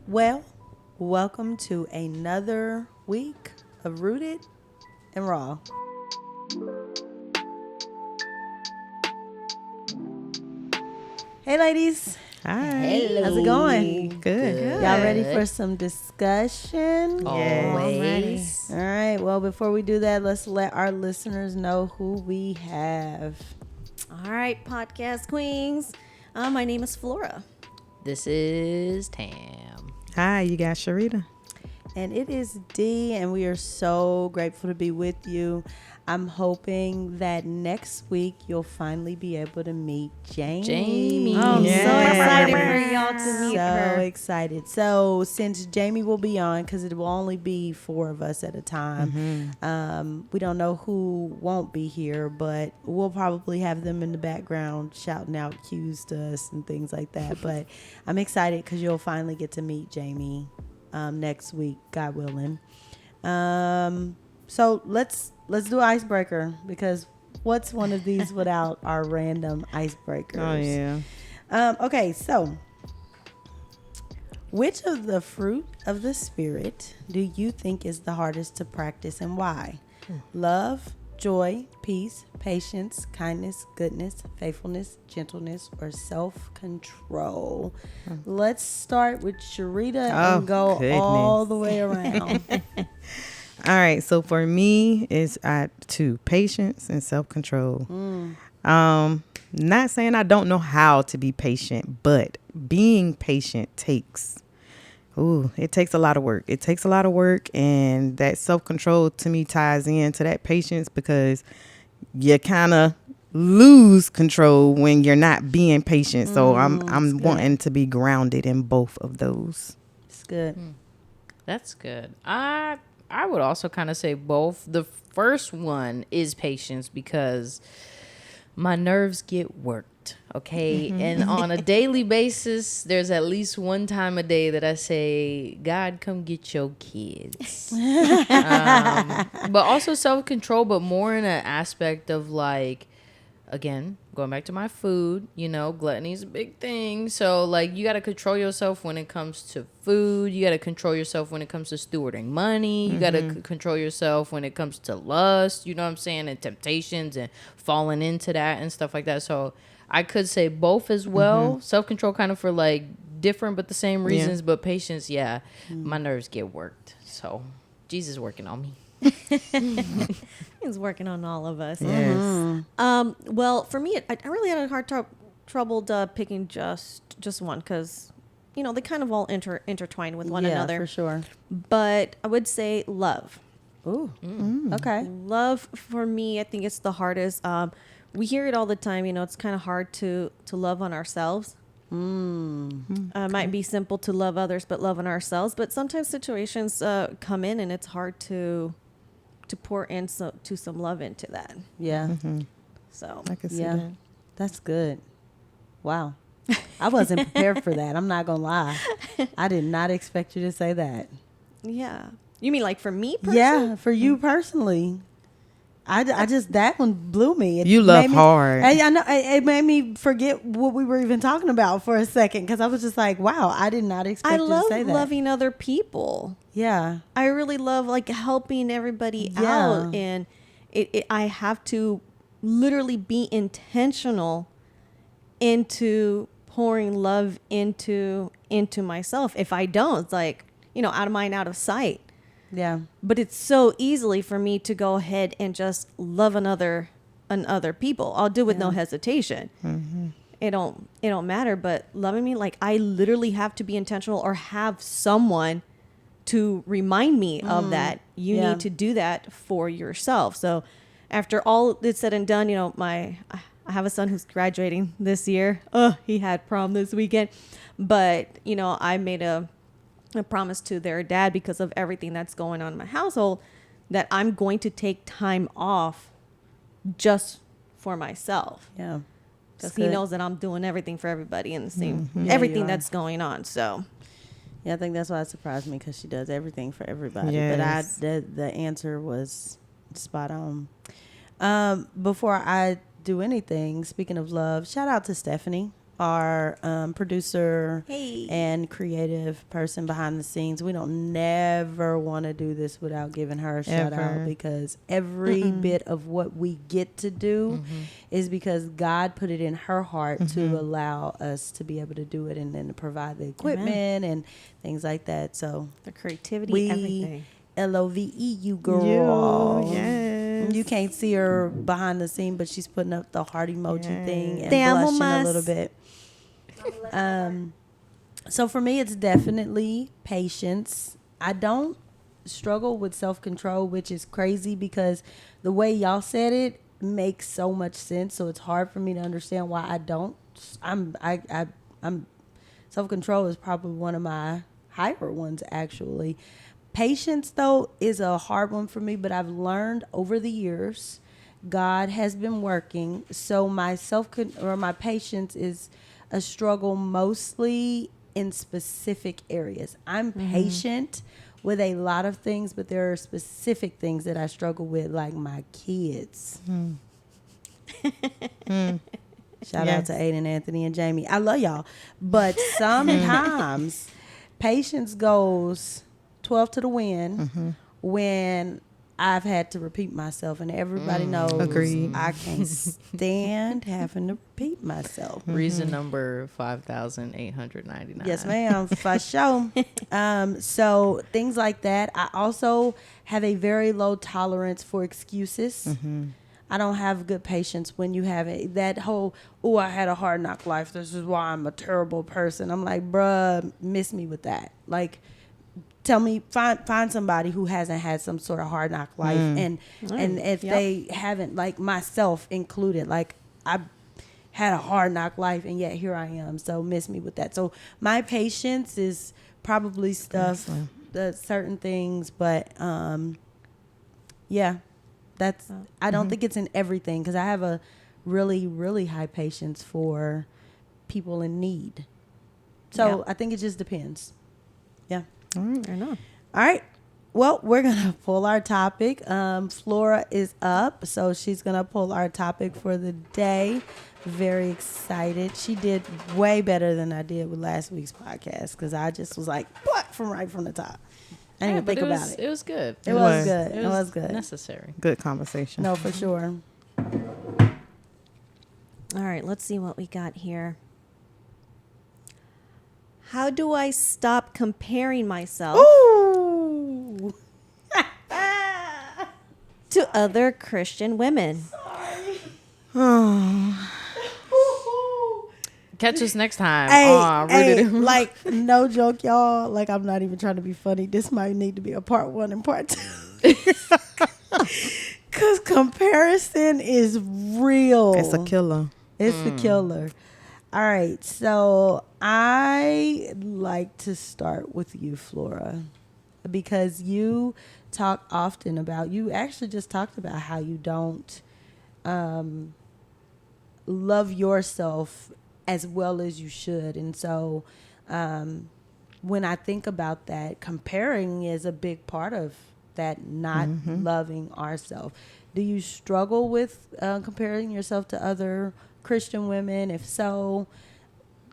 Well, welcome to another week of Rooted and Raw. Hey, ladies. Hi. Hello. How's it going? Good. Y'all ready for some discussion? Yes. Always. All right. Well, before we do that, let's let our listeners know who we have. All right, podcast queens. My name is Flora. This is Tam. Hi, you got Sherita. And it is D, and we are so grateful to be with you. I'm hoping that next week you'll finally be able to meet Jaemi. Oh, I'm Yes. so excited for y'all to meet so her. excited. So since Jaemi will be on, because it will only be 4 of us at a time, we don't know who won't be here, but we'll probably have them in the background shouting out cues to us and things like that. But I'm excited because you'll finally get to meet Jaemi next week, God willing. So let's do icebreaker, because what's one of these without our random icebreakers? Oh, yeah. Okay, so which of the fruit of the spirit do you think is the hardest to practice, and why? Love, joy, peace, patience, kindness, goodness, faithfulness, gentleness, or self-control? Let's start with Sherita and go goodness. all the way around. All right. So for me, it's two, patience and self-control. Not saying I don't know how to be patient, but being patient it takes a lot of work. It takes a lot of work, and that self-control to me ties into that patience, because you kind of lose control when you're not being patient. So I'm wanting to be grounded in both of those. It's good. That's good. I would also kind of say both. The first one is patience, because my nerves get worked, okay? And on a daily basis, there's at least one time a day that I say, God, come get your kids. But also self-control, but more in an aspect of, like, again, going back to my food, gluttony is a big thing. So, like, you got to control yourself when it comes to food. You got to control yourself when it comes to stewarding money. You got to control yourself when it comes to lust, you know what I'm saying, and temptations and falling into that and stuff like that. So, I could say both as well. Self-control kind of for, like, different but the same reasons. But patience, my nerves get worked. So, Jesus working on me. He's working on all of us. Yes. Well, for me, I really had a hard trouble picking just one, because, they kind of all intertwine with one another. For sure. But I would say love. Ooh. Okay. Love, for me, I think it's the hardest. We hear it all the time. It's kind of hard to love on ourselves. Might be simple to love others, but love on ourselves. But sometimes situations come in, and it's hard to pour in some love into that. Yeah. So I can see Yeah. that. That's good. Wow. I wasn't prepared for that. I'm not going to lie. I did not expect you to say that. yeah. You mean like for me personally? Yeah, for you personally. I just, that one blew me. It You love made me, hard. I know. It made me forget what we were even talking about for a second, because I was just like, wow, I did not expect I you love to say that. loving other people. Yeah. I really love, like, helping everybody Yeah. out, and I have to literally be intentional into pouring love into myself. If I don't, it's like, out of mind, out of sight. Yeah. But it's so easily for me to go ahead and just love other people. I'll do it with no hesitation. It don't matter. But loving me, like, I literally have to be intentional, or have someone to remind me of that. You need to do that for yourself. So after all is said and done, I have a son who's graduating this year. He had prom this weekend, but I made a promise to their dad, because of everything that's going on in my household, that I'm going to take time off just for myself. Yeah. Because he knows that I'm doing everything for everybody in the same, Yeah, you everything are. that's going on. So Yeah, I think that's why it surprised me, because she does everything for everybody. Yes. But the answer was spot on. Before I do anything, speaking of love, shout out to Stephanie our producer Hey. and creative person behind the scenes. We don't never want to do this without giving her a shout Ever. out, because every bit of what we get to do is because God put it in her heart to allow us to be able to do it, and then to provide the equipment and things like that. So The creativity, we everything. LOVE you, girl. Yes. You can't see her behind the scene, but she's putting up the heart emoji thing and Te amo blushing a más. little bit. So for me, it's definitely patience. I don't struggle with self-control, which is crazy because the way y'all said it makes so much sense. So it's hard for me to understand why I don't. I'm self-control is probably one of my higher ones, actually. Patience, though, is a hard one for me, but I've learned over the years, God has been working. So my my patience is a struggle mostly in specific areas. I'm patient with a lot of things, but there are specific things that I struggle with, like my kids. Shout out to Aiden, Anthony, and Jamie. I love y'all. But sometimes patience goes 12 to the wind when I've had to repeat myself, and everybody knows Agreed. I can't stand having to repeat myself. Reason number 5,899. Yes, ma'am, for sure. So things like that. I also have a very low tolerance for excuses. I don't have good patience when you have it. That whole, oh, I had a hard knock life. This is why I'm a terrible person. I'm like, bruh, miss me with that. Like, tell me, find somebody who hasn't had some sort of hard knock life, and if they haven't, like myself included, like I had a hard knock life, and yet here I am. So miss me with that. So my patience is probably stuff, the certain things, but yeah, that's. I don't think it's in everything, because I have a really, really high patience for people in need. So I think it just depends. Yeah. I know. All right. Well, we're going to pull our topic. Flora is up, so she's going to pull our topic for the day. Very excited. She did way better than I did with last week's podcast, because I just was like, what, right from the top. I didn't even think about it. It was good. It was good. It was good. Necessary. Good conversation. No, for sure. All right, let's see what we got here. How do I stop comparing myself Ooh. to other Christian women? Catch us next time. Hey, like, no joke, y'all. Like, I'm not even trying to be funny. This might need to be a part 1 and part 2. Because comparison is real. It's a killer. It's the killer. All right. So I like to start with you, Flora, because you talk often about, you actually just talked about how you don't love yourself as well as you should. And so when I think about that, comparing is a big part of that, not loving ourselves. Do you struggle with comparing yourself to other Christian women? If so,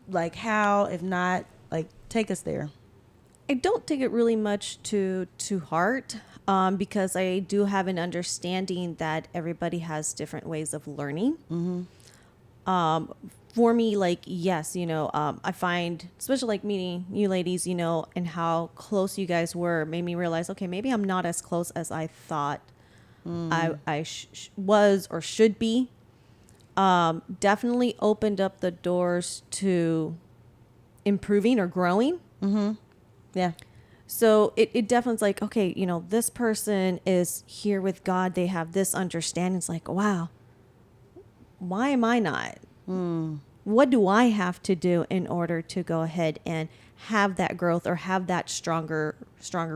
like how? If not, like take us there. I don't take it really much to heart, because I do have an understanding that everybody has different ways of learning. For me, like, yes, I find, especially like meeting you ladies, and how close you guys were, made me realize, okay, maybe I'm not as close as I thought I was or should be. Definitely opened up the doors to improving or growing. Yeah. So it definitely is like, okay, this person is here with God. They have this understanding. It's like, wow, why am I not? What do I have to do in order to go ahead and have that growth or have that stronger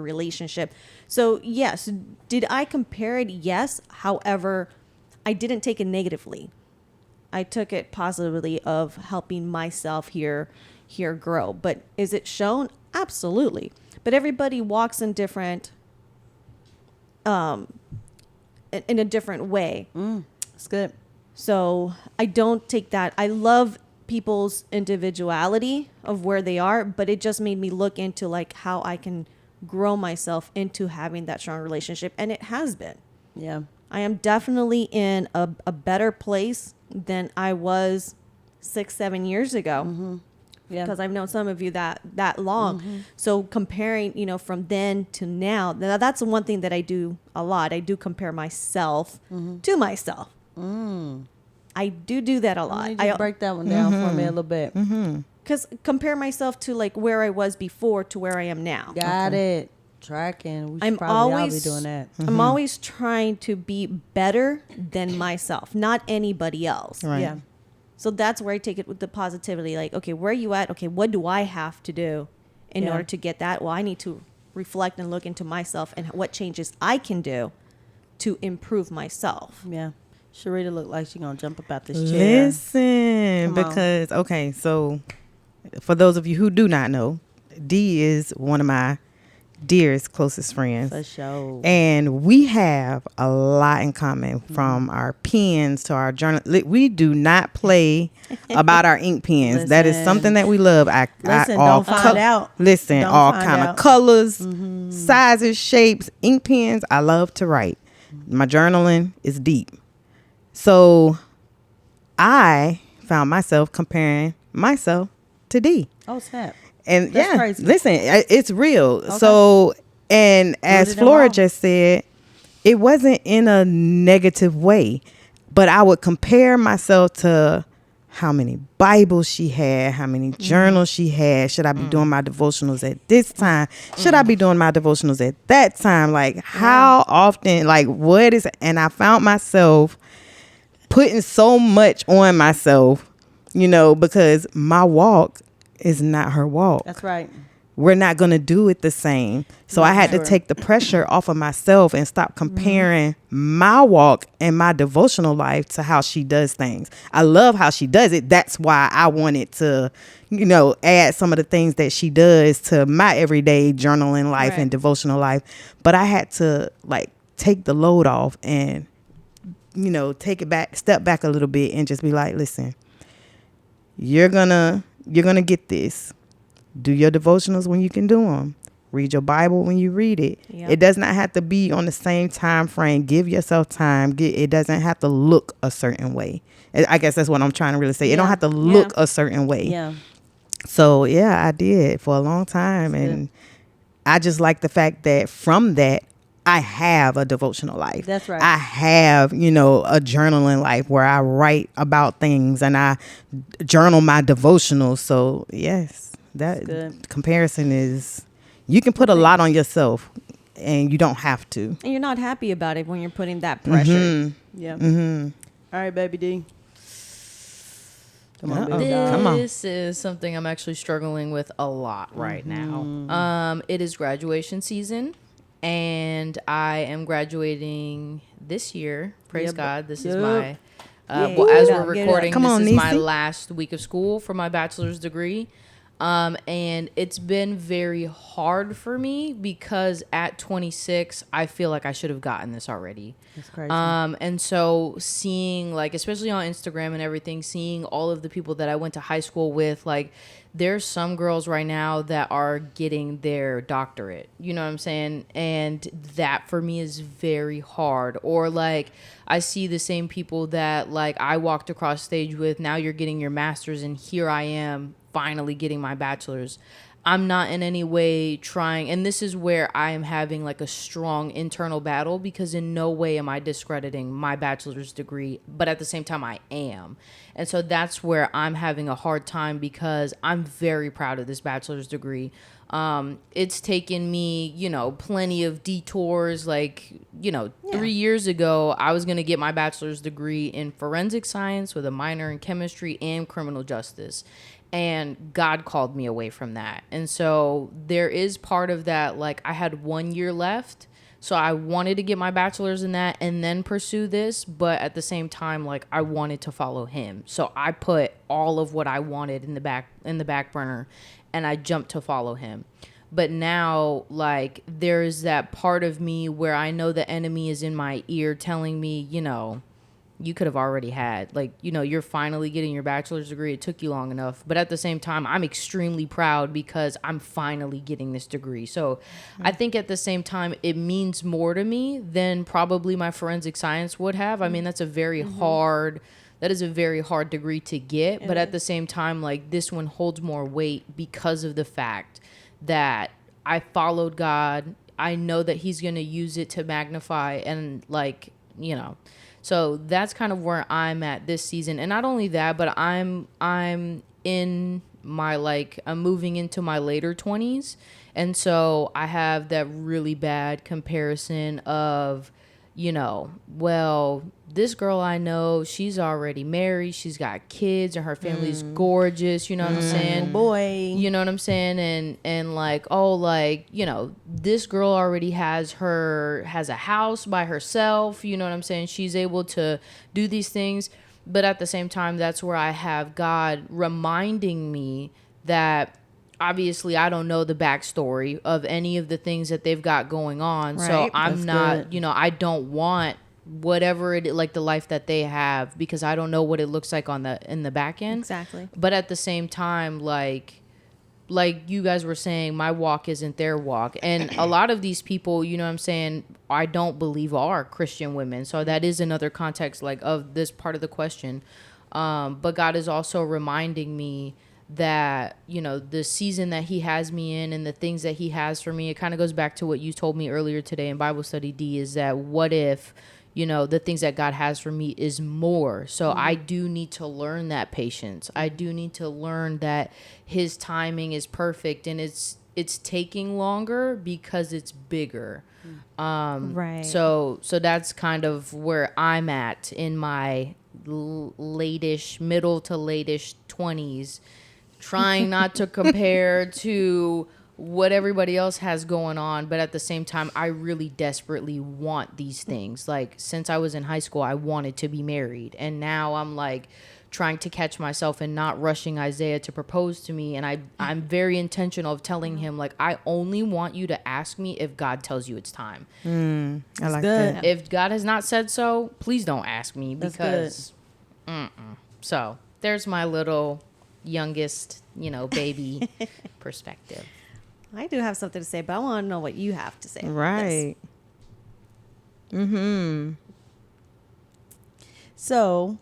relationship? So yes, did I compare it? Yes. However, I didn't take it negatively. I took it positively of helping myself here grow. But is it shown? Absolutely. But everybody walks in different, in a different way. It's good. So I don't take that. I love people's individuality of where they are, but it just made me look into like how I can grow myself into having that strong relationship. And it has been. Yeah. I am definitely in a better place than I was 6-7 years ago. Yeah. Because I've known some of you that long. So comparing, you know, from then to now, that's the one thing that I do a lot. I do compare myself to myself. I do that a lot. I break that one down for me a little bit. Because compare myself to like where I was before to where I am now. Got it. Tracking. We should I'm probably all always be doing that. I'm always trying to be better than myself, not anybody else. Right. Yeah. So that's where I take it with the positivity. Like, okay, where are you at? Okay, what do I have to do in order to get that? Well, I need to reflect and look into myself and what changes I can do to improve myself. Yeah. Sherita looked like she gonna jump up out this chair. Listen, because okay, so for those of you who do not know, D is one of my dearest, closest friends. For sure. And we have a lot in common, from our pens to our journal. We do not play about our ink pens. That is something that we love. Don't find out. Listen, Don't all find kind out. of colors, sizes, shapes, ink pens. I love to write. My journaling is deep. So I found myself comparing myself to D. Oh, snap. And That's crazy. listen, it's real. Okay. So, and as Rooted in Flora law. just said, it wasn't in a negative way, but I would compare myself to how many Bibles she had, how many journals she had. Should I be doing my devotionals at this time? Should I be doing my devotionals at that time? Like, how often, like, what is, and I found myself putting so much on myself, you know, because my walk is not her walk. That's right. We're not going to do it the same. So I had to take the pressure off of myself and stop comparing my walk and my devotional life to how she does things. I love how she does it. That's why I wanted to, you know, add some of the things that she does to my everyday journaling life and devotional life. But I had to like take the load off and, you know, take it back, step back a little bit and just be like, listen, you're gonna get this. Do your devotionals when you can do them. Read your Bible when you read it. Yep. It does not have to be on the same time frame. Give yourself time. It doesn't have to look a certain way. I guess that's what I'm trying to really say. It don't have to look a certain way. Yeah. So yeah, I did for a long time. And I just like the fact that from that, I have a devotional life. That's right. I have, you know, a journaling life where I write about things and I journal my devotionals. So yes, that good. comparison is, you can put a lot on yourself and you don't have to. And you're not happy about it when you're putting that pressure. Yeah. All right, baby D. Come on, baby doll. Come on. This is something I'm actually struggling with a lot right now. It is graduation season, and I am graduating this year. Praise God. This is my, well, as we're recording, Come this on, is my Niecy. last week of school for my bachelor's degree. And it's been very hard for me because at 26, I feel like I should have gotten this already. That's crazy. And so seeing, like, especially on Instagram and everything, seeing all of the people that I went to high school with, like, there's some girls right now that are getting their doctorate, you know what I'm saying? And that for me is very hard. Or like, I see the same people that like I walked across stage with, now you're getting your master's and here I am finally getting my bachelor's. I'm not in any way trying, and this is where I am having like a strong internal battle, because in no way am I discrediting my bachelor's degree, but at the same time I am. And so that's where I'm having a hard time, because I'm very proud of this bachelor's degree. It's taken me, you know, plenty of detours. Like, you know, 3 years ago, I was going to get my bachelor's degree in forensic science with a minor in chemistry and criminal justice. And God called me away from that. And so there is part of that, like I had 1 year left. So I wanted to get my bachelor's in that and then pursue this. But at the same time, like I wanted to follow him. So I put all of what I wanted in the back burner and I jumped to follow him. But now, like, there's that part of me where I know the enemy is in my ear telling me, you know, you could have already had. Like, you know, you're finally getting your bachelor's degree. It took you long enough. But at the same time, I'm extremely proud because I'm finally getting this degree. So I think at the same time, it means more to me than probably my forensic science would have. I mean, that's a very hard, that is a very hard degree to get. But at the same time, like, this one holds more weight because of the fact that I followed God. I know that he's going to use it to magnify and, like, you know. So that's kind of where I'm at this season. And not only that, but I'm in my, like, I'm moving into my later 20s. And so I have that really bad comparison of, you know, well, this girl I know, she's already married, she's got kids, and her family's gorgeous, you know what I'm saying? Boy. You know what I'm saying? And like, oh, like, you know, this girl already has a house by herself, you know what I'm saying? She's able to do these things. But at the same time, that's where I have God reminding me that obviously I don't know the backstory of any of the things that they've got going on. Right. So I'm That's not, good. you know, I don't want whatever it like the life that they have because I don't know what it looks like in the back end. Exactly. But at the same time, like you guys were saying, my walk isn't their walk. And a lot of these people, you know what I'm saying, I don't believe are Christian women. So that is another context like of this part of the question. But God is also reminding me that, you know, the season that he has me in and the things that he has for me, it kind of goes back to what you told me earlier today in Bible study, D, is that what if, you know, the things that God has for me is more. So I do need to learn that patience. I do need to learn that his timing is perfect and it's taking longer because it's bigger. Right. So that's kind of where I'm at in my late-ish, middle to late-ish 20s, trying not to compare to what everybody else has going on, but at the same time, I really desperately want these things. Like, since I was in high school, I wanted to be married, and now I'm like trying to catch myself and not rushing Isaiah to propose to me. And I'm very intentional of telling him, like, I only want you to ask me if God tells you it's time. I like good. that. If God has not said so, please don't ask me That's because So there's my little youngest, you know, baby perspective. I do have something to say, but I want to know what you have to say. about Right. So,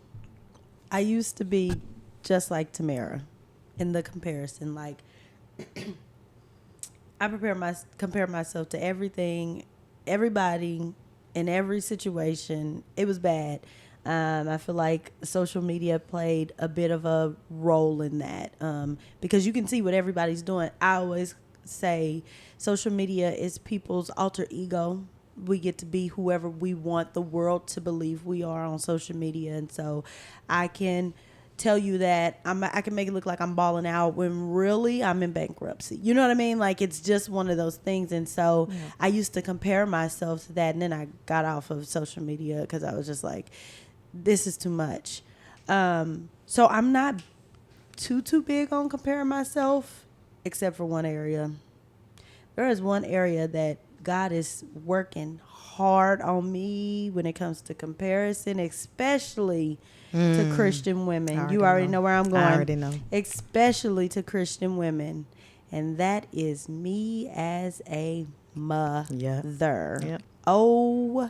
I used to be just like Tamara in the comparison. Like, I compare myself to everything, everybody, in every situation. It was bad. I feel like social media played a bit of a role in that because you can see what everybody's doing. I always say social media is people's alter ego. We get to be whoever we want the world to believe we are on social media. And so I can tell you that I can make it look like I'm balling out when really I'm in bankruptcy. You know what I mean? Like, it's just one of those things. And so I used to compare myself to that. And then I got off of social media because I was just like, this is too much. So I'm not too big on comparing myself, except for one area. There is one area that God is working hard on me when it comes to comparison, especially to Christian women. You already know where I'm going. I already know. Especially to Christian women. And that is me as a mother. Yep. OMG.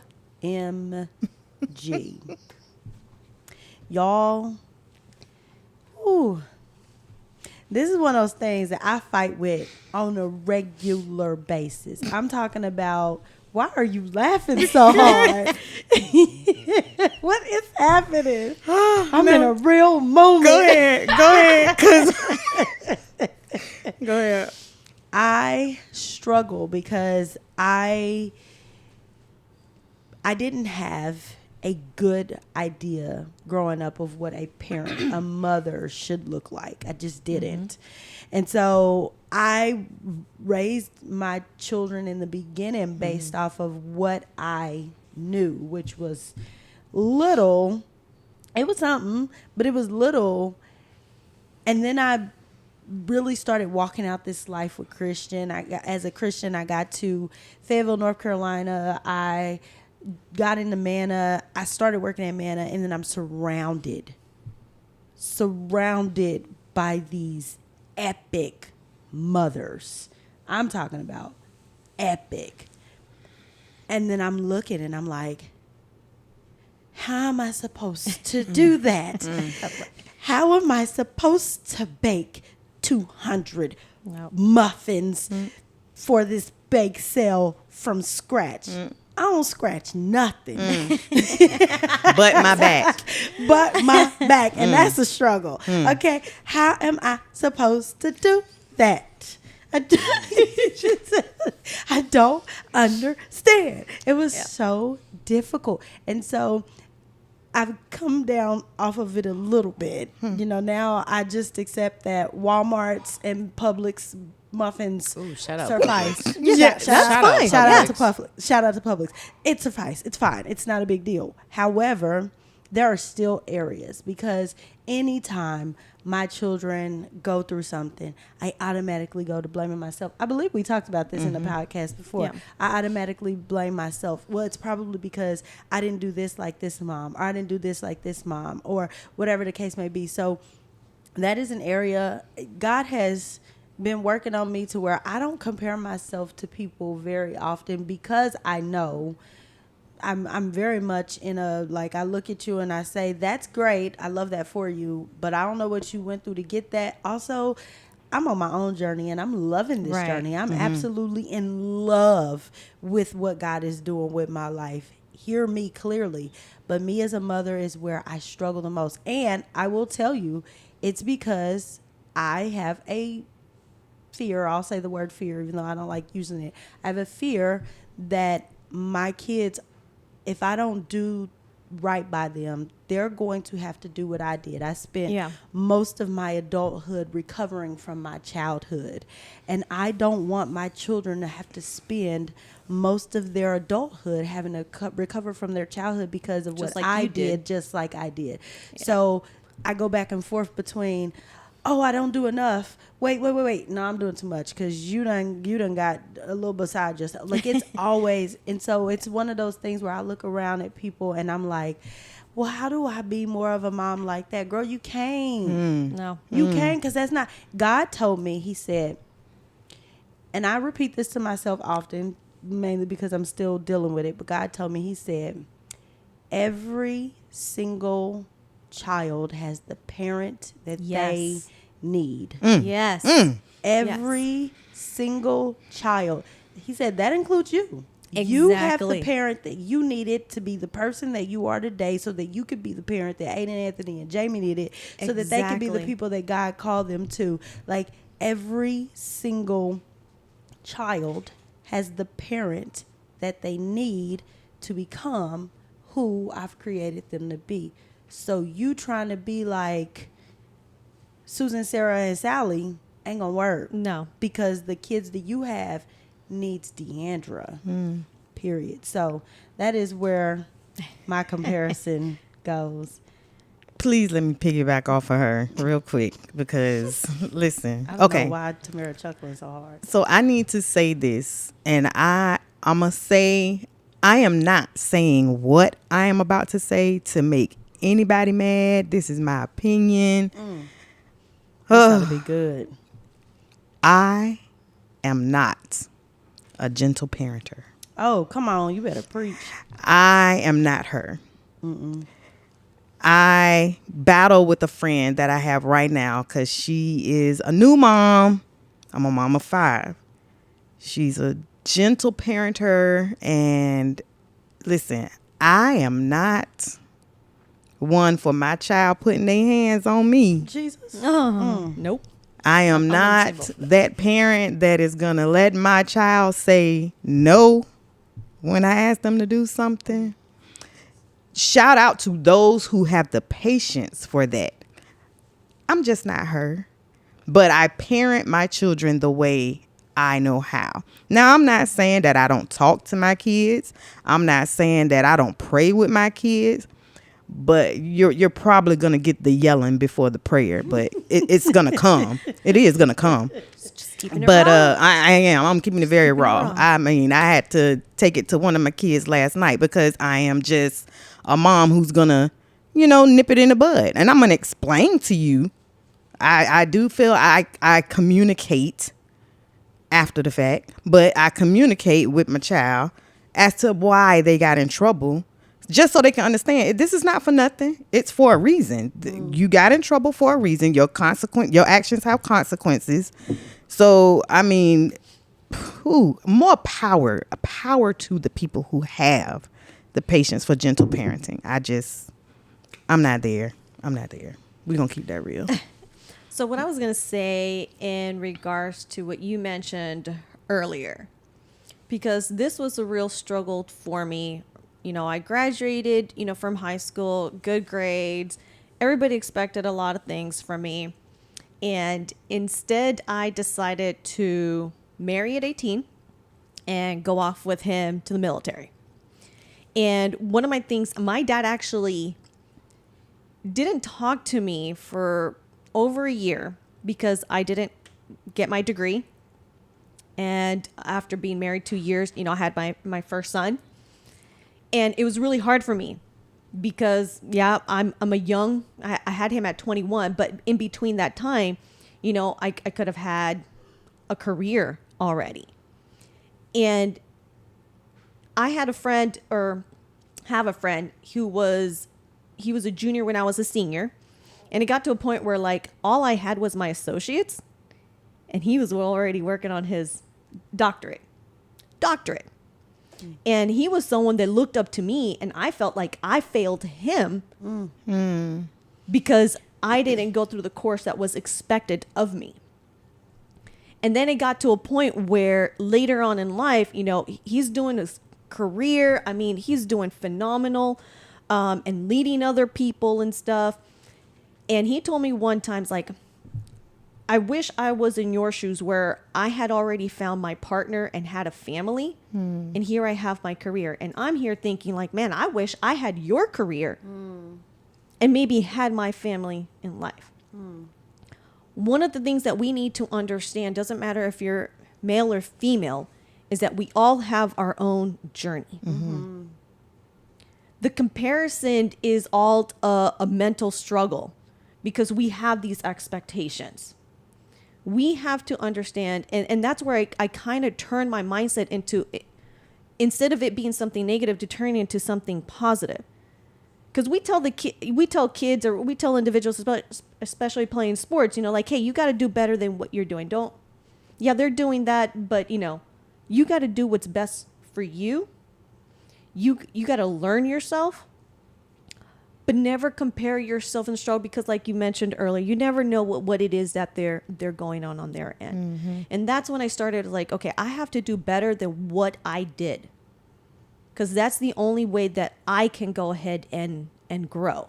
Y'all, ooh, this is one of those things that I fight with on a regular basis. I'm talking about, why are you laughing so hard? What is happening? I'm in a real moment. Go ahead. Go ahead. I struggle because I didn't have a good idea growing up of what a parent, a mother should look like. I just didn't. And so I raised my children in the beginning based off of what I knew, which was little. It was something, but it was little. And then I really started walking out this life with Christian. As a Christian, I got to Fayetteville, North Carolina. I got into Manna. I started working at Manna, and then I'm surrounded by these epic mothers. I'm talking about epic. And then I'm looking and I'm like, how am I supposed to do that? How am I supposed to bake 200 muffins for this bake sale from scratch? I don't scratch nothing. But my back. And that's a struggle. Okay, how am I supposed to do that? I don't understand. It was so difficult. And so I've come down off of it a little bit. You know, now I just accept that Walmart's and Publix muffins suffice. That's fine. Shout out to Publix. It suffice. It's fine. It's not a big deal. However, there are still areas, because anytime my children go through something, I automatically go to blaming myself. I believe we talked about this in the podcast before. Yeah. I automatically blame myself. Well, it's probably because I didn't do this like this, mom, or I didn't do this like this, mom, or whatever the case may be. So that is an area God has been working on me to where I don't compare myself to people very often, because I know I'm very much in a, like, I look at you and I say, that's great. I love that for you. But I don't know what you went through to get that. Also, I'm on my own journey and I'm loving this journey. I'm absolutely in love with what God is doing with my life. Hear me clearly. But me as a mother is where I struggle the most. And I will tell you, it's because I have a fear. I'll say the word fear, even though I don't like using it. I have a fear that my kids, if I don't do right by them, they're going to have to do what I did. I spent most of my adulthood recovering from my childhood. And I don't want my children to have to spend most of their adulthood having to recover from their childhood because of what I did, just like I did. Yeah. So I go back and forth between, oh, I don't do enough. Wait. No, I'm doing too much because you done got a little beside yourself. Like, it's always, and so it's one of those things where I look around at people and I'm like, well, how do I be more of a mom like that? Girl, you can't. No. You can't, because that's not, God told me, he said, and I repeat this to myself often, mainly because I'm still dealing with it, but God told me, he said, every single child has the parent that they need. Yes. Every single child. He said that includes you. Exactly. You have the parent that you needed to be the person that you are today, so that you could be the parent that Aiden, Anthony, and Jaemi needed, so that they could be the people that God called them to. Like, every single child has the parent that they need to become who I've created them to be. So you trying to be like Susan, Sarah, and Sally ain't gonna work. No. Because the kids that you have needs DeAndra. Period. So that is where my comparison goes. Please let me piggyback off of her real quick, because listen. I don't know why Tamara chuckling so hard. So I need to say this, and I'm gonna say, I am not saying what I am about to say to make anybody mad. This is my opinion. It's gotta be good. I am not a gentle parenter. Oh, come on. You better preach. I am not her. I battle with a friend that I have right now because she is a new mom. I'm a mom of 5. She's a gentle parenter. And listen, I am not one for my child putting their hands on me. Jesus. Nope. I am not that parent that is going to let my child say no when I ask them to do something. Shout out to those who have the patience for that. I'm just not her. But I parent my children the way I know how. Now, I'm not saying that I don't talk to my kids. I'm not saying that I don't pray with my kids. But you're probably going to get the yelling before the prayer. But it's going to come. It is going to come. Keeping it But raw. I am. I'm keeping it very Keeping it raw. raw. I mean, I had to take it to one of my kids last night because I am just a mom who's gonna, nip it in the bud, and I'm gonna explain to you. I do feel I communicate after the fact, but I communicate with my child as to why they got in trouble, just so they can understand this is not for nothing. It's for a reason. You got in trouble for a reason. Your actions have consequences. So, I mean, more power to the people who have the patience for gentle parenting. I'm not there. We're going to keep that real. So what I was going to say in regards to what you mentioned earlier, because this was a real struggle for me. I graduated, from high school, good grades. Everybody expected a lot of things from me. And instead, I decided to marry at 18 and go off with him to the military. And one of my things, my dad actually didn't talk to me for over a year because I didn't get my degree. And after being married 2 years, I had my first son. And it was really hard for me because, I had him at 21, but in between that time, I could have had a career already. And I had a friend who was a junior when I was a senior. And it got to a point where all I had was my associates and he was already working on his doctorate. And he was someone that looked up to me and I felt like I failed him because I didn't go through the course that was expected of me. And then it got to a point where later on in life, he's doing his career. I mean, he's doing phenomenal and leading other people and stuff. And he told me one time, I wish I was in your shoes where I had already found my partner and had a family. And here I have my career. And I'm here thinking man, I wish I had your career and maybe had my family in life. One of the things that we need to understand, doesn't matter if you're male or female, is that we all have our own journey. The comparison is all a mental struggle because we have these expectations. We have to understand, and that's where I kind of turn my mindset into, instead of it being something negative, to turn it into something positive. Because we tell kids or we tell individuals, especially playing sports, hey, you got to do better than what you're doing. They're doing that, but you got to do what's best for you. You got to learn yourself, but never compare yourself and struggle because, like you mentioned earlier, you never know what it is that they're going on their end. And that's when I started okay, I have to do better than what I did. Because that's the only way that I can go ahead and grow.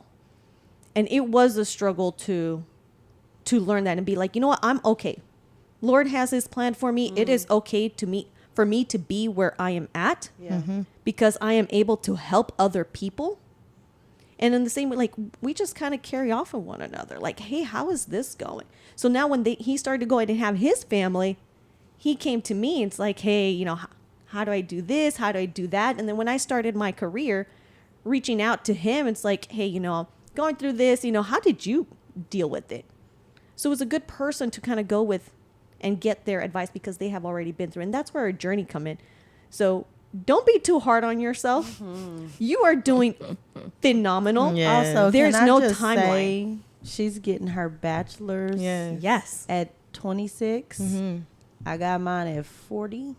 And it was a struggle to learn that and be you know what, I'm okay. Lord has his plan for me. It is okay for me to be where I am at because I am able to help other people. And in the same way, we just kind of carry off of one another. Hey, how is this going? So now when he started to go ahead and have his family, he came to me and it's hey, how do I do this? How do I do that? And then when I started my career, reaching out to him, it's hey, going through this, how did you deal with it? So it was a good person to kind of go with and get their advice because they have already been through. And that's where our journey come in. So don't be too hard on yourself. You are doing phenomenal. Yes. Also, there's can I no just timeline. say she's getting her bachelor's Yes. at 26. I got mine at 40.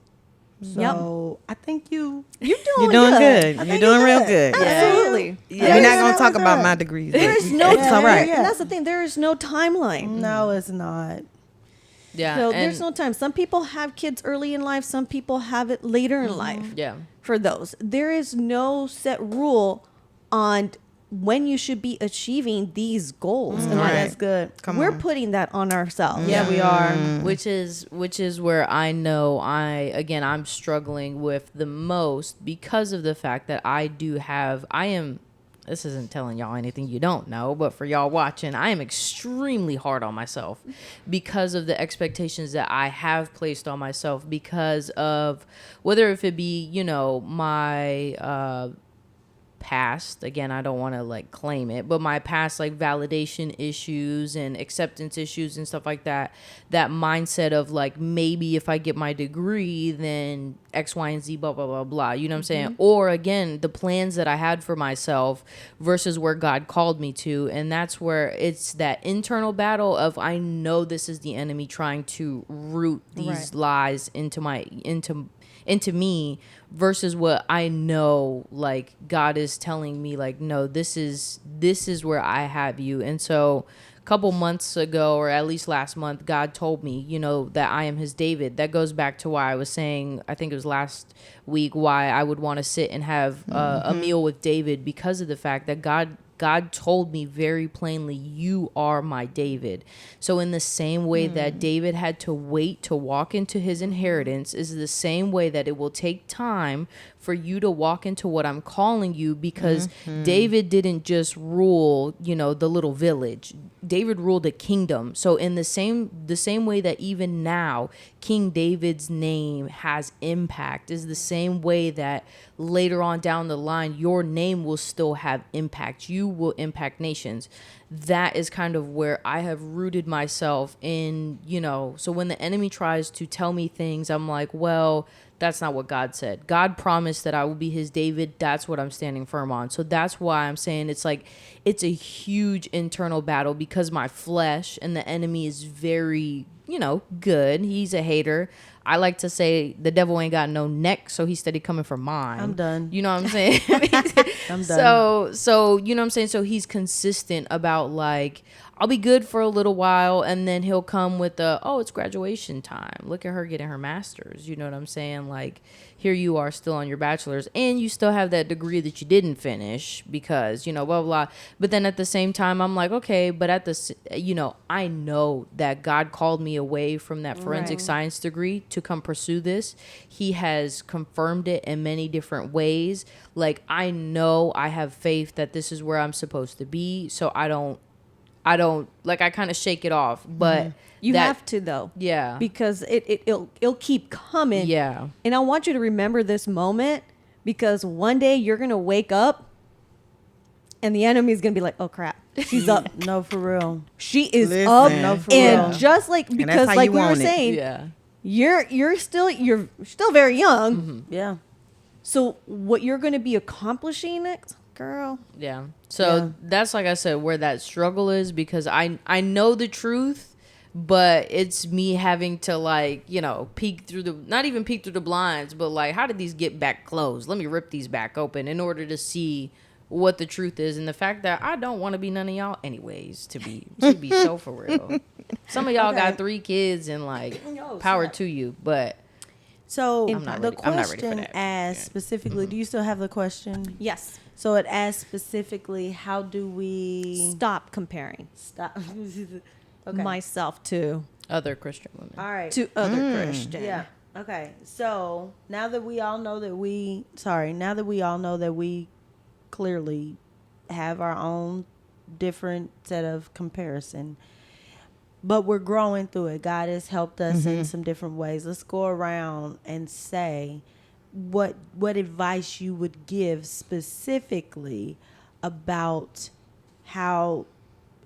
Yep. So I think you're You're doing good. You're doing real good. Absolutely. Yeah. We're not gonna talk about my degrees. There's no It's all right. And that's the thing. There is no timeline. No, it's not. Yeah. So and- there's no time. Some people have kids early in life. Some people have it later in life. Yeah. For those, there is no set rule on when you should be achieving these goals. And Right. That's good. we're putting that on ourselves. Yeah, we are. Which is where I know I'm struggling with the most because of the fact that I am this isn't telling y'all anything you don't know, but for y'all watching, I am extremely hard on myself because of the expectations that I have placed on myself, because of whether if it be, you know, my past, again, I don't want to like claim it, but my past like validation issues and acceptance issues and stuff like that, that mindset of like, maybe if I get my degree, then X, Y, and Z, blah, blah, blah, blah. You know what I'm saying? Or again, the plans that I had for myself versus where God called me to. And that's where it's that internal battle of, I know this is the enemy trying to root these lies into me, versus what I know, like God is telling me, like, no, this is where I have you. And so a couple months ago, or at least last month, God told me, you know, that I am his David. That goes back to why I was saying, I think it was last week, why I would want to sit and have a meal with David, because of the fact that God told me very plainly, you are my David. So in the same way that David had to wait to walk into his inheritance, is the same way that it will take time for you to walk into what I'm calling you, because David didn't just rule, you know, the little village. David ruled a kingdom. So in the same way that even now King David's name has impact, is the same way that later on down the line your name will still have impact. You will impact nations. That is kind of where I have rooted myself in, you know. So when the enemy tries to tell me things, I'm like, well, that's not what God said. God promised that I will be his David. That's what I'm standing firm on. So that's why I'm saying it's like, it's a huge internal battle, because my flesh and the enemy is very, you know, good. He's a hater. I like to say the devil ain't got no neck, so he's steady coming for mine. I'm done. You know what I'm saying? I'm done. So you know what I'm saying? So he's consistent about like, I'll be good for a little while, and then he'll come with the, oh, it's graduation time. Look at her getting her master's. You know what I'm saying? Like, here you are still on your bachelor's, and you still have that degree that you didn't finish because, you know, blah, blah, blah. But then at the same time, I'm like, okay, but at this, you know, I know that God called me away from that forensic science degree to come pursue this. He has confirmed it in many different ways. Like, I know I have faith that this is where I'm supposed to be. So I don't like, I kind of shake it off, but you have to though. Yeah. Because it'll keep coming. Yeah. And I want you to remember this moment, because one day you're going to wake up and the enemy is going to be like, oh crap, she's up. No, for real. She is Listen. up. No, for And real. just like, because like we were saying, Yeah. you're still very young. Yeah. So what you're going to be accomplishing next, girl. Yeah. So that's, like I said, where that struggle is, because I know the truth, but it's me having to, like, you know, not even peek through the blinds, but like, how did these get back closed? Let me rip these back open in order to see what the truth is. And the fact that I don't want to be none of y'all anyways, to be so for real. Some of y'all got 3 kids and like power to you, but So I'm not the ready- I'm not ready for question that. asked specifically, do you still have the question? Yes. So it asked specifically, how do we Stop comparing stop? myself to other Christian women. All right. other Christians. Yeah. Okay. So now that we all know that we clearly have our own different set of comparison, but we're growing through it. God has helped us in some different ways. Let's go around and say what advice you would give specifically about how,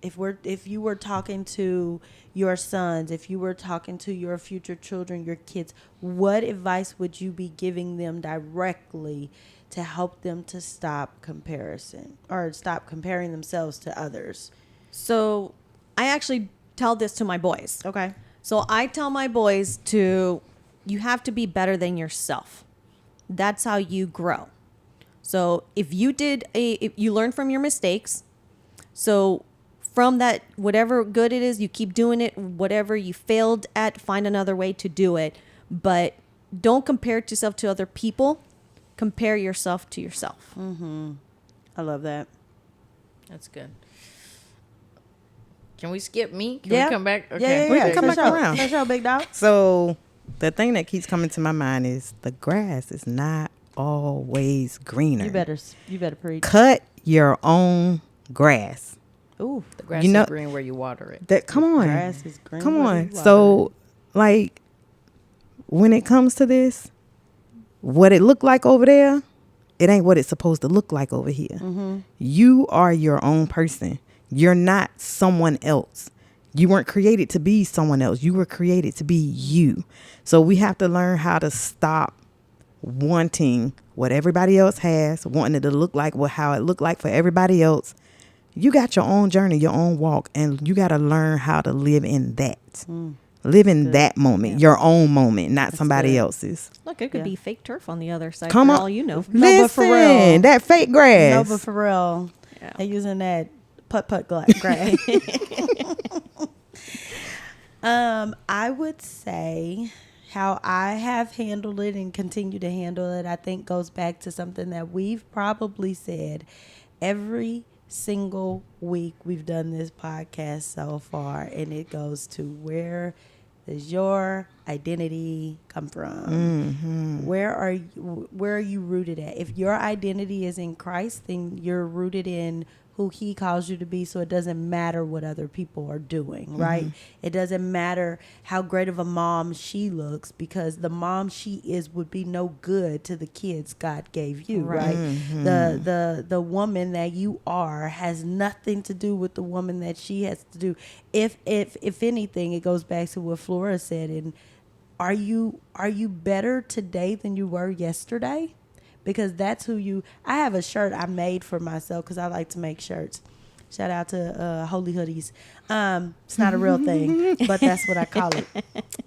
if you were talking to your sons, if you were talking to your future children, your kids, what advice would you be giving them directly to help them to stop comparison or stop comparing themselves to others? So I actually tell this to my boys. Okay. So I tell my boys you have to be better than yourself. That's how you grow. So if you learn from your mistakes, so from that, whatever good it is, you keep doing it. Whatever you failed at, find another way to do it. But don't compare yourself to other people. Compare yourself to yourself. I love that. That's good. Can we skip me? Can Yeah. we come back? Yeah. We can come For back sure. around. For sure, big dog. So the thing that keeps coming to my mind is the grass is not always greener. You better preach. Cut your own grass. Ooh, The grass You know- is green where you water it. That come on. grass is green. Come where on. you water So, like, when it comes to this, what it looked like over there, it ain't what it's supposed to look like over here. You are your own person. You're not someone else. You weren't created to be someone else. You were created to be you. So we have to learn how to stop wanting what everybody else has, wanting it to look like how it looked like for everybody else. You got your own journey, your own walk, and you got to learn how to live in that. Live in that moment, your own moment, not somebody good. else's. Look, it could Yeah. be fake turf on the other side. Come for on. all you know. No, but for real. Listen, that fake grass. No, but for real, Yeah. they're using that putt grass. I would say how I have handled it and continue to handle it, I think goes back to something that we've probably said every single week we've done this podcast so far, and it goes to where does your identity come from? Where are you rooted at? If your identity is in Christ, then you're rooted in who he calls you to be, so it doesn't matter what other people are doing, right? It doesn't matter how great of a mom she looks, because the mom she is would be no good to the kids God gave you, right? The woman that you are has nothing to do with the woman that she has to do. If anything, it goes back to what Flora said, and are you better today than you were yesterday? Because that's who you. I have a shirt I made for myself because I like to make shirts. Shout out to Holy Hoodies. It's not a real thing, but that's what I call it.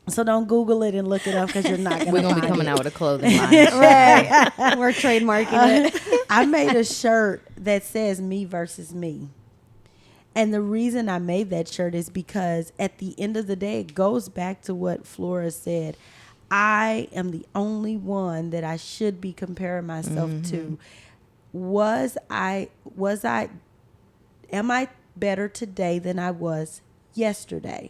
So don't Google it and look it up, because you're not gonna. We're gonna be find coming it. out with a clothing line. Right. We're trademarking it. I made a shirt that says "Me versus Me," and the reason I made that shirt is because at the end of the day, it goes back to what Flora said. I am the only one that I should be comparing myself to. Am I better today than I was yesterday?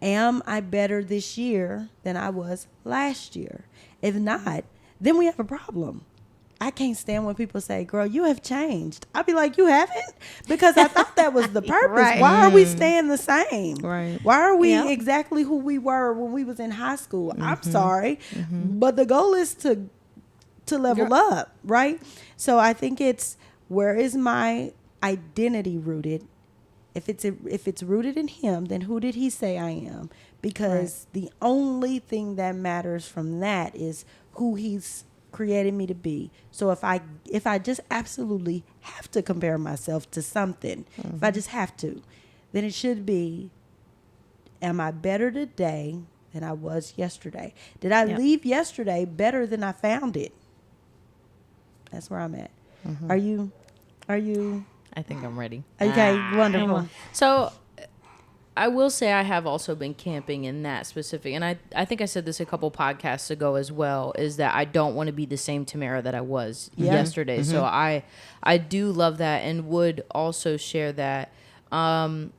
Am I better this year than I was last year? If not, then we have a problem. I can't stand when people say, "Girl, you have changed." I'll be like, "You haven't?" Because I thought that was the purpose. Right. Why are we staying the same? Right. Why are we Yep. exactly who we were when we was in high school? I'm sorry, but the goal is to level up, right? So I think it's, where is my identity rooted? If it's rooted in him, then who did he say I am? Because the only thing that matters from that is who he's created me to be. So if I just absolutely have to compare myself to something, if I just have to, then it should be, am I better today than I was yesterday? Did I leave yesterday better than I found it? That's where I'm at. Are you I think I'm ready. okay? Wonderful. So I will say I have also been camping in that specific, and I think I said this a couple podcasts ago as well, is that I don't want to be the same Tamara that I was yesterday. So I do love that, and would also share that. And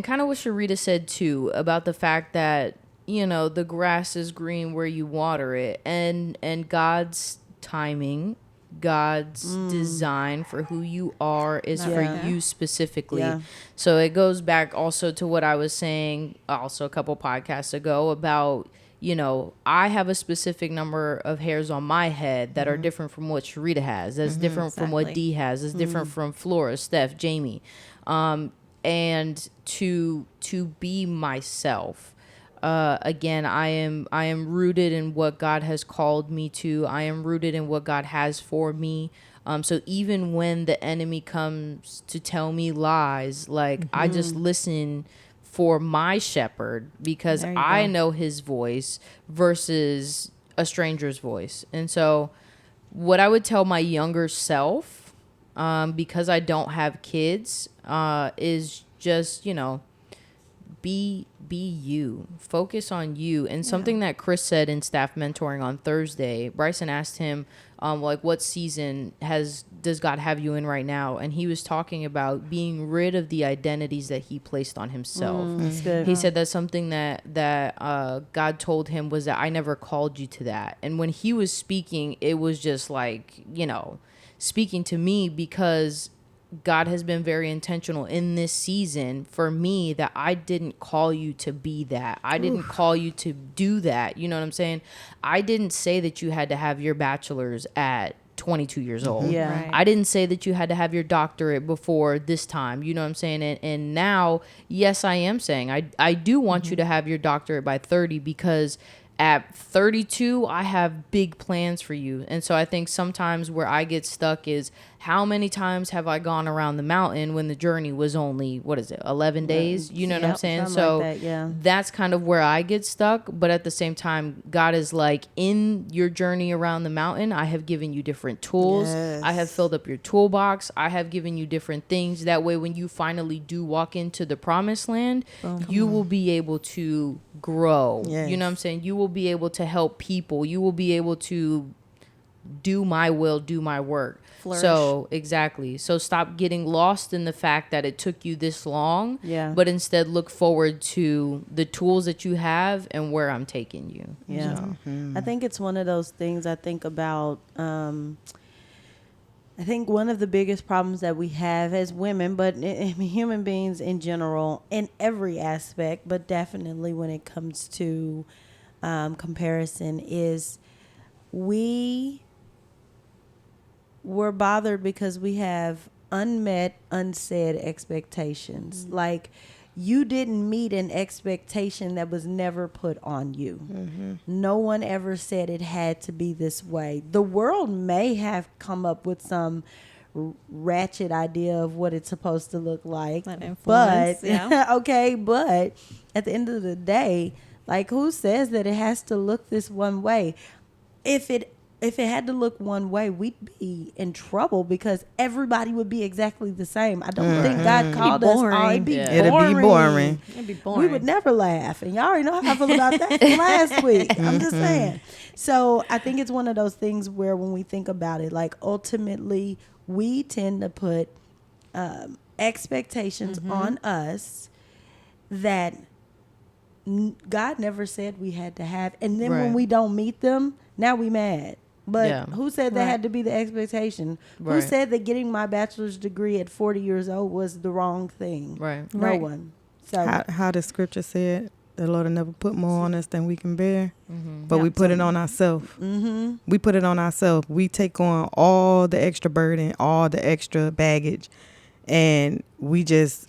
kind of what Sherita said too, about the fact that, you know, the grass is green where you water it, and God's timing, God's design for who you are is for you specifically. Yeah. So it goes back also to what I was saying also a couple podcasts ago about, you know, I have a specific number of hairs on my head that are different from what Sherita has. That's different from what Dee has. That's different from Flora, Steph, Jaemi. And to be myself. Again, I am rooted in what God has called me to. I am rooted in what God has for me. So even when the enemy comes to tell me lies, like I just listen for my shepherd, because I know his voice versus a stranger's voice. And so what I would tell my younger self, because I don't have kids, is just, you know, be you, focus on you. And something that Chris said in staff mentoring on Thursday, Bryson asked him, like, what season does God have you in right now? And he was talking about being rid of the identities that he placed on himself. That's good. He said that's something that God told him, was that I never called you to that. And when he was speaking, it was just like, you know, speaking to me because God has been very intentional in this season for me that I didn't call you to be that. I didn't call you to do that. You know what I'm saying? I didn't say that you had to have your bachelor's at 22 years old. Yeah. Right. I didn't say that you had to have your doctorate before this time. You know what I'm saying? And now, yes, I am saying I do want you to have your doctorate by 30 because at 32, I have big plans for you. And so I think sometimes where I get stuck is how many times have I gone around the mountain when the journey was only, 11 days? You know what I'm saying? So like that, yeah. that's kind of where I get stuck. But at the same time, God is like, in your journey around the mountain, I have given you different tools. Yes. I have filled up your toolbox. I have given you different things. That way, when you finally do walk into the promised land, you will be able to grow. Yes. You know what I'm saying? You will be able to help people. You will be able to do my will, do my work. Flourish. So exactly. So stop getting lost in the fact that it took you this long. Yeah. But instead look forward to the tools that you have and where I'm taking you. Yeah. So. I think it's one of those things I think about. I think one of the biggest problems that we have as women, but human beings in general, in every aspect, but definitely when it comes to comparison, is we're bothered because we have unmet, unsaid expectations. Like, you didn't meet an expectation that was never put on you. No one ever said it had to be this way. The world may have come up with some ratchet idea of what it's supposed to look like. That influence, But, yeah. okay, but at the end of the day, like, who says that it has to look this one way? If it had to look one way, we'd be in trouble because everybody would be exactly the same. I don't think God called us. boring. Oh, it'd be Yeah. boring. It'd be boring. It'd be boring. We would never laugh. And y'all already know how I feel about that from last week. I'm just saying. So I think it's one of those things where when we think about it, like, ultimately we tend to put expectations on us that God never said we had to have. And then when Right. we don't meet them, now we mad. But Yeah. who said that Right. had to be the expectation? Who Right. said that getting my bachelor's degree at 40 years old was the wrong thing? Right. No Right. one. So How the scripture said, the Lord will never put more on us than we can bear. But we put it on ourselves. We put it on ourselves. We take on all the extra burden, all the extra baggage, and we just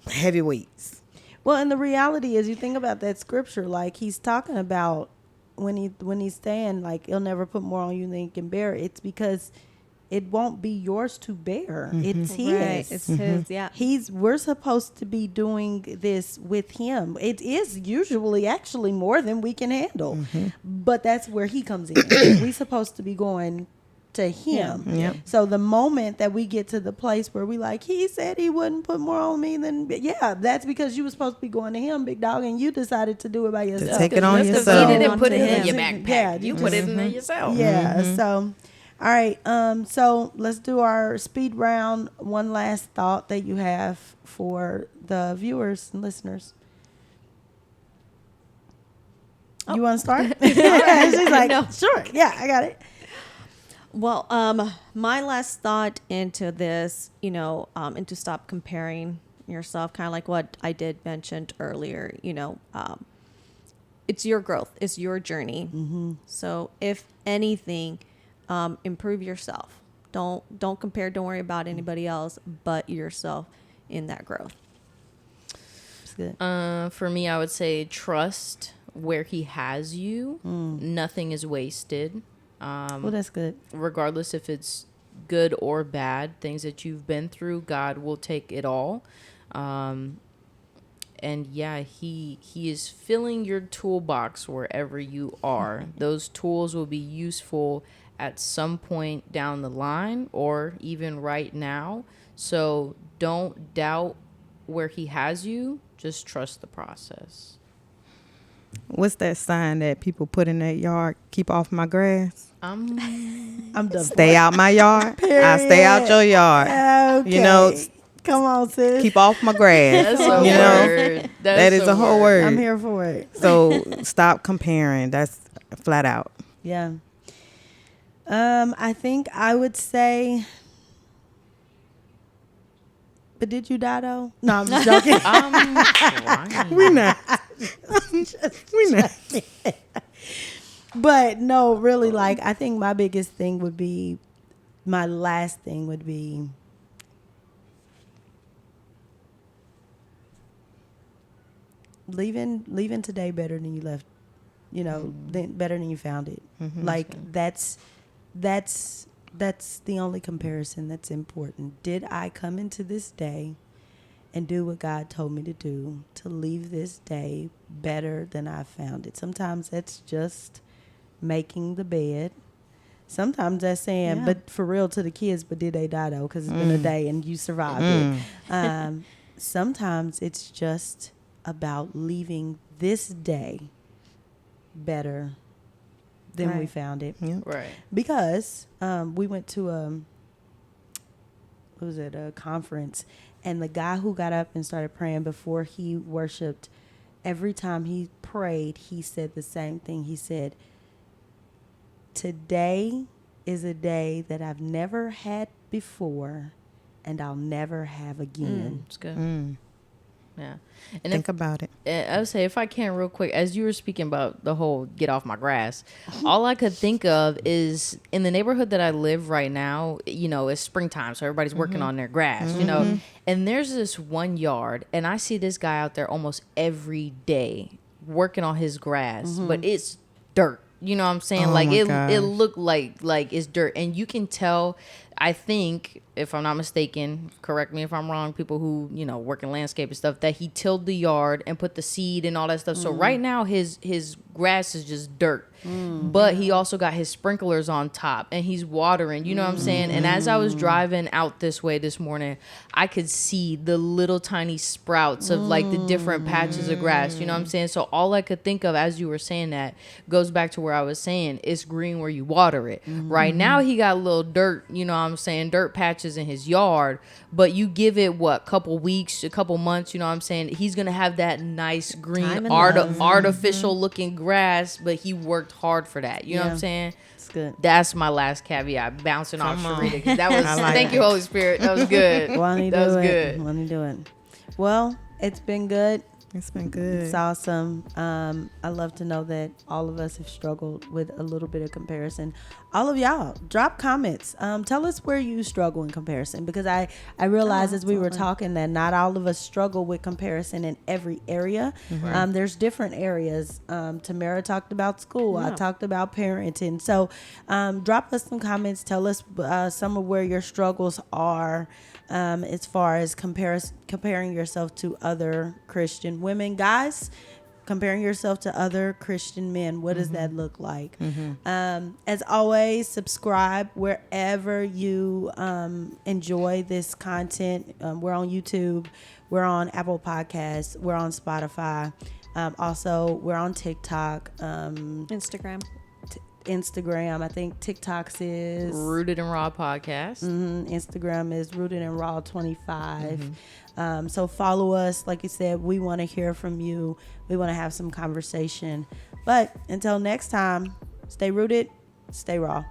heavy weights. well, and the reality is, you think about that scripture, like he's talking about when he's saying like he'll never put more on you than you can bear. It's because it won't be yours to bear. It's his. Right. It's his, yeah. We're supposed to be doing this with him. It is usually actually more than we can handle. But that's where he comes in. We're supposed to be going to him. Yep. So the moment that we get to the place where we like, he said he wouldn't put more on me, then yeah, that's because you were supposed to be going to him, big dog, and you decided to do it by yourself. take it on That's 'cause yourself. You didn't put it Onto in your him. backpack. Yeah, you you put it in there yourself. Yeah. So, all right. So let's do our speed round. One last thought that you have for the viewers and listeners. You want to start? She's like, No. sure. Yeah, I got it. Well, my last thought into this, and to stop comparing yourself, kind of like what I did mentioned earlier, it's your growth, it's your journey. So if anything, improve yourself. Don't compare. Don't worry about anybody else but yourself in that growth. That's good. For me, I would say trust where he has you. Nothing is wasted. Well, that's good. Regardless if it's good or bad, things that you've been through, God will take it all. And yeah, he is filling your toolbox wherever you are. Those tools will be useful at some point down the line or even right now. So don't doubt where he has you. Just trust the process. What's that sign that people put in their yard? Keep off my grass. I'm done. Stay out my yard. I stay out your yard. Okay. You know, Come on, sis. keep off my grass. That's a you know, word. that is a whole word. I'm here for it. So stop comparing. That's flat out. Yeah. I think I would say. But did you die though? No, I'm just joking. We not. We not. But no, really, like I think my biggest thing would be, my last thing would be leaving today better than you left, better than you found it. Like that's the only comparison that's important. Did I come into this day and do what God told me to do, to leave this day better than I found it? Sometimes that's just making the bed. Sometimes that's saying, but for real to the kids, but did they die though? Because it's been a day and you survived it. Sometimes it's just about leaving this day better than we found it. Yeah. Right. Because we went to a conference, and the guy who got up and started praying before he worshiped, every time he prayed, he said the same thing. He said, today is a day that I've never had before and I'll never have again. It's good. Yeah. And Think about it. I would say, if I can real quick, as you were speaking about the whole get off my grass, all I could think of is in the neighborhood that I live right now, it's springtime. So everybody's working on their grass, and there's this one yard, and I see this guy out there almost every day working on his grass, but it's dirt. You know what I'm saying? Oh Like my gosh. it looked like it's dirt, and you can tell. I think, if I'm not mistaken, correct me if I'm wrong, people who work in landscape and stuff, that he tilled the yard and put the seed and all that stuff. So right now his grass is just dirt, but he also got his sprinklers on top and he's watering. You know what I'm saying? And as I was driving out this way this morning, I could see the little tiny sprouts of like the different patches of grass. You know what I'm saying? So all I could think of as you were saying that goes back to where I was saying it's green where you water it. Right now he got a little dirt, I'm saying, dirt patches in his yard, but you give it couple weeks, a couple months, I'm saying, he's gonna have that nice green artificial looking grass, but he worked hard for that. You know what I'm saying? It's good. That's my last caveat, bouncing off Sherita, 'cause that was like thank you, Holy Spirit. That was good. Won't he That was do it? good. Won't he do it? Well, it's been good. It's been good. It's awesome. I love to know that all of us have struggled with a little bit of comparison. All of y'all, drop comments. Tell us where you struggle in comparison, because I realized as we were talking that not all of us struggle with comparison in every area. There's different areas. Tamara talked about school. I talked about parenting. So drop us some comments. Tell us some of where your struggles are. As far as comparing yourself to other Christian women, guys, comparing yourself to other Christian men, what does that look like? As always, subscribe wherever you enjoy this content. We're on YouTube, we're on Apple Podcasts, we're on Spotify. Also, we're on TikTok, Instagram. I think TikTok's is Rooted in Raw podcast. Instagram is Rooted in Raw 25. So follow us. Like you said, we want to hear from you. We want to have some conversation. But until next time, stay rooted, stay raw.